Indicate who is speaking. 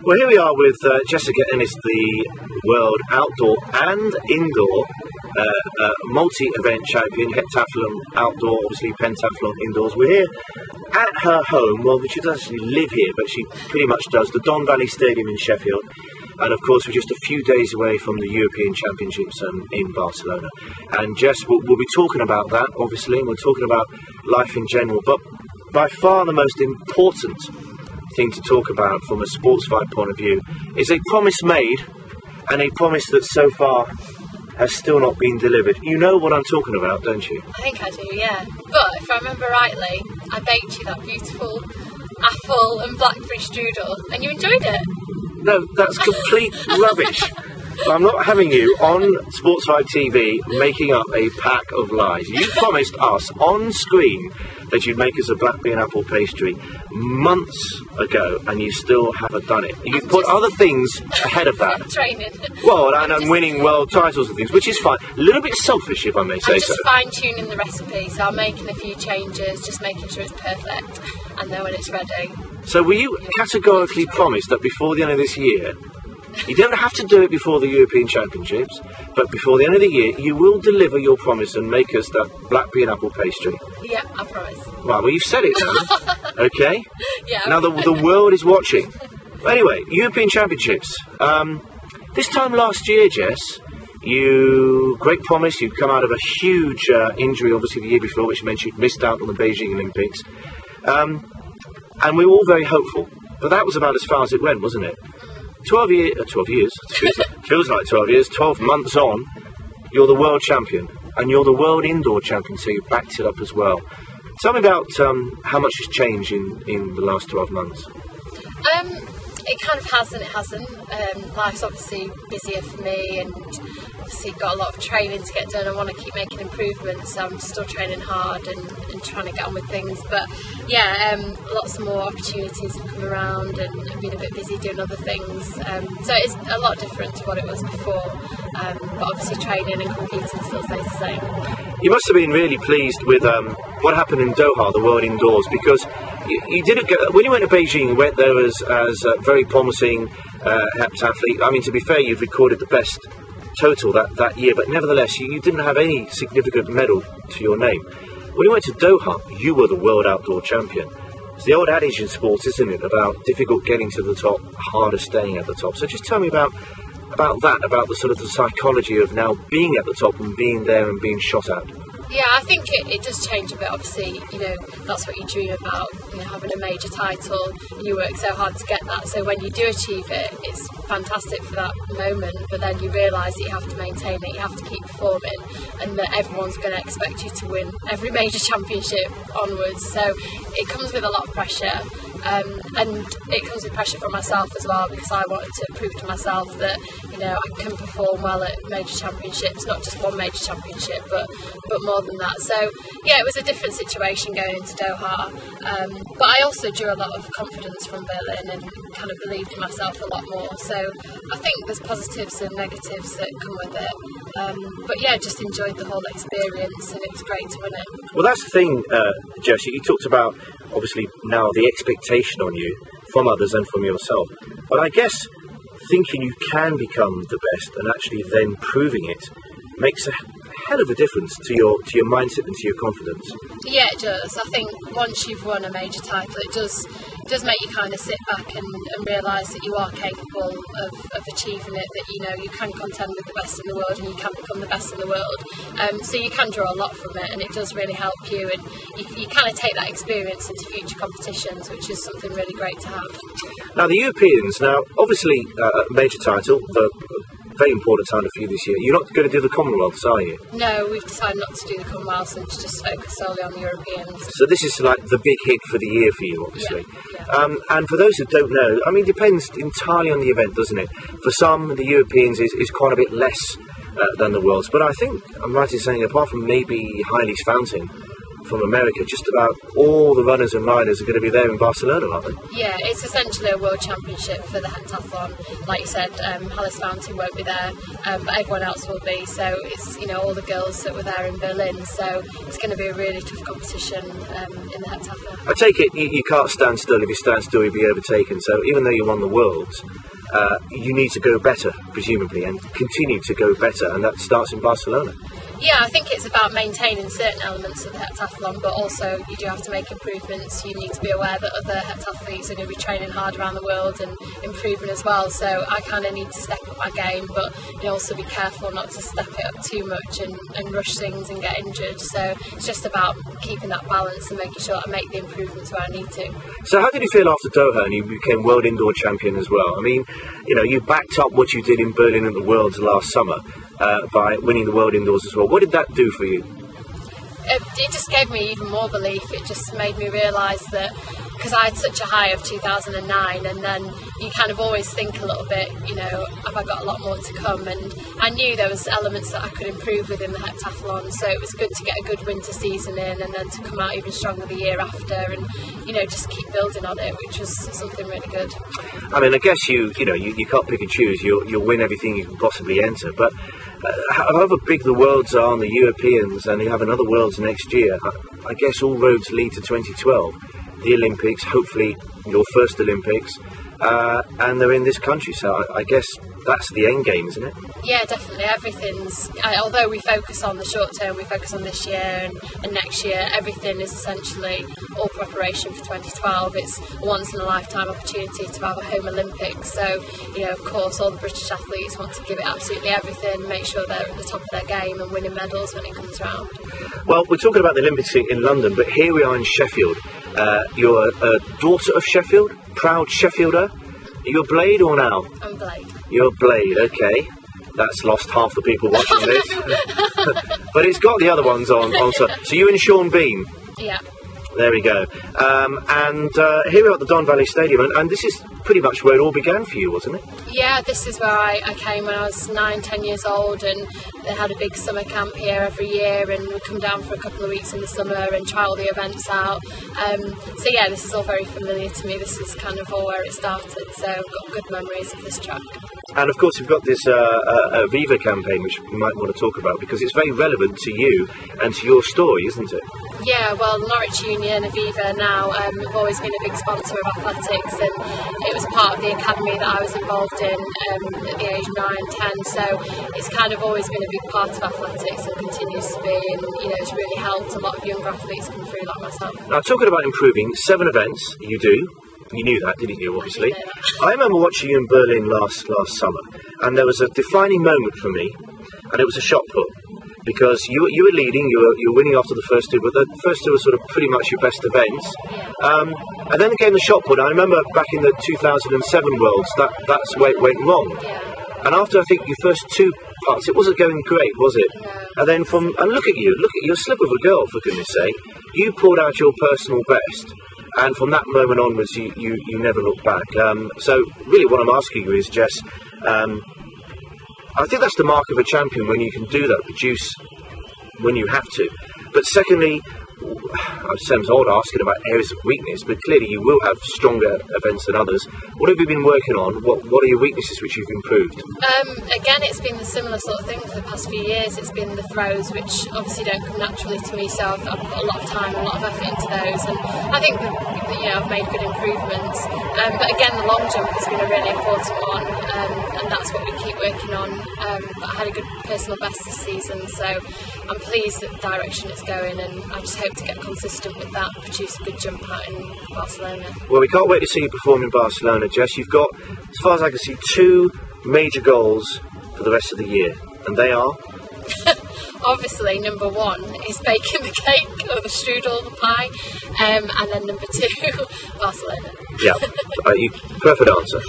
Speaker 1: Well, here we are with Jessica Ennis, the world outdoor and indoor multi-event champion, heptathlon outdoor, obviously pentathlon indoors. We're here at her home. Well, she doesn't actually live here, but she pretty much does. The Don Valley Stadium in Sheffield. And of course, we're just a few days away from the European Championships in Barcelona. And Jess, we'll be talking about that, obviously. We're talking about life in general. But by far the most important thing to talk about from a Sportsvibe point of view is a promise made, and a promise that so far has still not been delivered. You know what I'm talking about, don't you?
Speaker 2: I think I do, yeah. But if I remember rightly, I baked you that beautiful apple and blackberry strudel, and you enjoyed it.
Speaker 1: No, that's complete rubbish. I'm not having you on Sportsvibe TV making up a pack of lies. You promised us on screen that you'd make us a blackberry and apple pastry months ago, and you still haven't done it. You put other things ahead of that.
Speaker 2: Training.
Speaker 1: Well, and I'm winning world titles and things, which is fine. A little bit selfish, if I may say so.
Speaker 2: I'm just fine-tuning the recipe, so I'm making a few changes, just making sure it's perfect, and then when it's ready...
Speaker 1: So will you categorically promise that before the end of this year, you don't have to do it before the European Championships, but before the end of the year, you will deliver your promise and make us that blackberry and apple pastry?
Speaker 2: Yeah, I promise.
Speaker 1: Right, well, you've said it now, okay?
Speaker 2: Yeah.
Speaker 1: Now the world is watching. Anyway, European Championships. This time last year, Jess, great promise, you'd come out of a huge injury, obviously, the year before, which meant you'd missed out on the Beijing Olympics. And we were all very hopeful, but that was about as far as it went, wasn't it? 12 years, feels like 12 years, 12 months on, you're the world champion, and you're the world indoor champion, so you backed it up as well. Tell me about how much has changed in the last 12 months.
Speaker 2: It kind of has and it hasn't. Life's obviously busier for me, and obviously got a lot of training to get done. I want to keep making improvements, so I'm still training hard and trying to get on with things. But yeah, lots more opportunities have come around, and I've been a bit busy doing other things. So it's a lot different to what it was before. But obviously training and competing still stays the same.
Speaker 1: You must have been really pleased with what happened in Doha, the World Indoors, because you didn't get, when you went to Beijing, you went there as a very promising heptathlete. I mean, to be fair, you've recorded the best total that year, but nevertheless, you didn't have any significant medal to your name. When you went to Doha, you were the world outdoor champion. It's the old adage in sports, isn't it, about difficult getting to the top, harder staying at the top. So just tell me about that, about the sort of the psychology of now being at the top and being there and being shot at.
Speaker 2: Yeah, I think it does change a bit. Obviously, that's what you dream about, having a major title, and you work so hard to get that. So when you do achieve it, it's fantastic for that moment, but then you realise that you have to maintain it, you have to keep performing, and that everyone's going to expect you to win every major championship onwards. So it comes with a lot of pressure. And it comes with pressure from myself as well, because I wanted to prove to myself that I can perform well at major championships, not just one major championship, but more than that. So yeah, it was a different situation going into Doha, but I also drew a lot of confidence from Berlin and kind of believed in myself a lot more. So I think there's positives and negatives that come with it, but yeah, just enjoyed the whole experience, and it was great to win it.
Speaker 1: Well, that's the thing, Jesse, you talked about obviously now the expectation on you from others and from yourself, but I guess thinking you can become the best and actually then proving it makes a hell of a difference to your mindset and to your confidence. Yeah,
Speaker 2: it does. I think once you've won a major title, it does make you kind of sit back and realise that you are capable of achieving it, that you can contend with the best in the world and you can become the best in the world. So you can draw a lot from it, and it does really help you, and you kind of take that experience into future competitions, which is something really great to have.
Speaker 1: Now the Europeans, obviously major title, the very important title for you this year. You're not going to do the Commonwealths, are you?
Speaker 2: No, we've decided not to do the Commonwealths and to just focus solely on the Europeans.
Speaker 1: So this is like the big hit for the year for you, obviously.
Speaker 2: Yeah.
Speaker 1: And for those who don't know, I mean, it depends entirely on the event, doesn't it? For some, the Europeans is quite a bit less than the Worlds. But I think I'm right in saying, apart from maybe Hylie's Fountain, from America, just about all the runners and riders are going to be there in Barcelona, aren't they?
Speaker 2: Yeah, it's essentially a world championship for the heptathlon. Like you said, Alice Fountain won't be there, but everyone else will be. So it's, you know, all the girls that were there in Berlin. So it's going to be a really tough competition in the heptathlon.
Speaker 1: I take it you can't stand still. If you stand still, you'll be overtaken. So even though you won the Worlds, you need to go better, presumably, and continue to go better, and that starts in Barcelona.
Speaker 2: Yeah, I think it's about maintaining certain elements of the heptathlon, but also you do have to make improvements. You need to be aware that other heptathletes are going to be training hard around the world and improving as well. So I kind of need to step up my game, but you know, also be careful not to step it up too much and rush things and get injured. So it's just about keeping that balance and making sure I make the improvements where I need to.
Speaker 1: So how did you feel after Doha and you became world indoor champion as well? I mean, you know, you backed up what you did in Berlin at the Worlds last summer by winning the world indoors as well. What did that do for you?
Speaker 2: It just gave me even more belief. It just made me realise that, because I had such a high of 2009, and then you kind of always think a little bit, you know, have I got a lot more to come? And I knew there was elements that I could improve within the heptathlon, so it was good to get a good winter season in and then to come out even stronger the year after and, you know, just keep building on it, which was something really good.
Speaker 1: I mean, I guess you can't pick and choose. You'll win everything you can possibly enter, but however big the Worlds are and the Europeans, and you have another Worlds next year, I guess all roads lead to 2012, the Olympics, hopefully your first Olympics, and they're in this country, so I guess that's the end game, isn't it? Yeah,
Speaker 2: definitely. Everything's, although we focus on the short term, we focus on this year and next year, everything is essentially all preparation for 2012. It's a once in a lifetime opportunity to have a home Olympics, so, you know, of course all the British athletes want to give it absolutely everything, make sure they're at the top of their game and winning medals when it comes round.
Speaker 1: Well, we're talking about the Olympics in London, but here we are in Sheffield. You're a daughter of Sheffield, proud Sheffielder. Are you a Blade or now?
Speaker 2: I'm Blade.
Speaker 1: You're a Blade, okay. That's lost half the people watching this. But it's got the other ones on. So you and Sean Bean?
Speaker 2: Yeah.
Speaker 1: There we go. And here we are at the Don Valley Stadium, and this is pretty much where it all began for you, wasn't it?
Speaker 2: Yeah, this is where I came when I was 9-10 years old, and they had a big summer camp here every year, and we'd come down for a couple of weeks in the summer and try all the events out. So yeah, this is all very familiar to me. This is kind of all where it started, so I've got good memories of this track.
Speaker 1: And of course, we've got this Viva campaign, which we might want to talk about, because it's very relevant to you and to your story, isn't it?
Speaker 2: Yeah, well, Norwich Union, Aviva now, have always been a big sponsor of athletics, and it was part of the academy that I was involved in at the age 9-10, so it's kind of always been a big part of athletics and continues to be, and you know, it's really helped a lot of younger athletes come through like myself. Now,
Speaker 1: talking about improving, 7 events you do. You knew that, didn't you, obviously? I remember watching you in Berlin last summer, and there was a defining moment for me, and it was a shot put. Because you were leading, you were winning after the first 2, but the first 2 were sort of pretty much your best events. And then came the shot put. I remember back in the 2007 Worlds, that's where it went wrong. And after, I think, your first 2 parts, it wasn't going great, was it? And then and look at you, you're a slip of a girl, for goodness sake. You poured out your personal best. And from that moment onwards, you never looked back. So really what I'm asking you is, Jess, I think that's the mark of a champion, when you can do that, produce when you have to. But secondly, it sounds odd asking about areas of weakness, but clearly you will have stronger events than others. What have you been working on? What are your weaknesses which you've improved?
Speaker 2: Again, it's been the similar sort of thing for the past few years. It's been the throws, which obviously don't come naturally to me, so I've put a lot of time and a lot of effort into those, and I think that, you know, I've made good improvements. But again, the long jump has been a really important one, and that's what we keep working on. But I had a good personal best this season, so I'm pleased at the direction it's going, and I just hope to get consistent with that, produce a good jump out in Barcelona.
Speaker 1: Well, we can't wait to see you perform in Barcelona, Jess. You've got, as far as I can see, 2 major goals for the rest of the year, and they are?
Speaker 2: Obviously, number 1 is baking the cake or the strudel, the pie, and then number 2, Barcelona.
Speaker 1: Yeah, perfect answer.